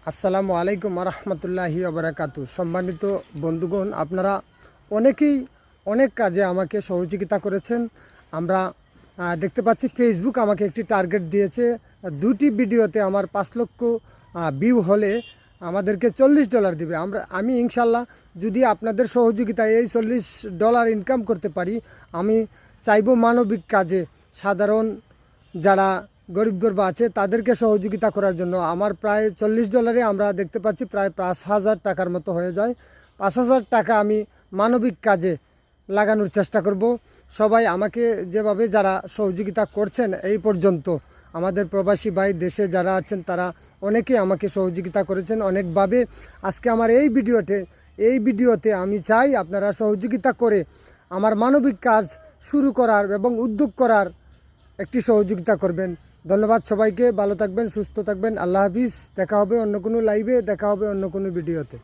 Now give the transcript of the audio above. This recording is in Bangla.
আসসালামু আলাইকুম রহমতুল্লাহি ওবরাকাতু। সম্মানিত বন্ধুগণ, আপনারা অনেকেই অনেক কাজে আমাকে সহযোগিতা করেছেন। আমরা দেখতে পাচ্ছি ফেসবুক আমাকে একটি টার্গেট দিয়েছে, দুটি ভিডিওতে আমার 5 লক্ষ ভিউ হলে আমাদেরকে $40 দিবে। আমি ইনশাল্লাহ যদি আপনাদের সহযোগিতায় এই $40 ইনকাম করতে পারি, আমি চাইব মানবিক কাজে সাধারণ যারা গরিব গরবা আছে তাদেরকে সহযোগিতা করার জন্য। আমার প্রায় $40 আমরা দেখতে পাচ্ছি প্রায় 5,000 টাকার মতো হয়ে যায়। 5,000 টাকা আমি মানবিক কাজে লাগানোর চেষ্টা করব। সবাই আমাকে যেভাবে যারা সহযোগিতা করছেন এই পর্যন্ত, আমাদের প্রবাসী ভাই দেশে যারা আছেন তারা অনেকে আমাকে সহযোগিতা করেছেন অনেকভাবে। আজকে আমার এই ভিডিওতে আমি চাই আপনারা সহযোগিতা করে আমার মানবিক কাজ শুরু করার এবং উদ্যোগ করার একটি সহযোগিতা করবেন। ধন্যবাদ সবাইকে। ভালো থাকবেন, সুস্থ থাকবেন। আল্লাহ হাফিজ। দেখা হবে অন্য কোনো লাইভে, দেখা হবে অন্য কোনো ভিডিওতে।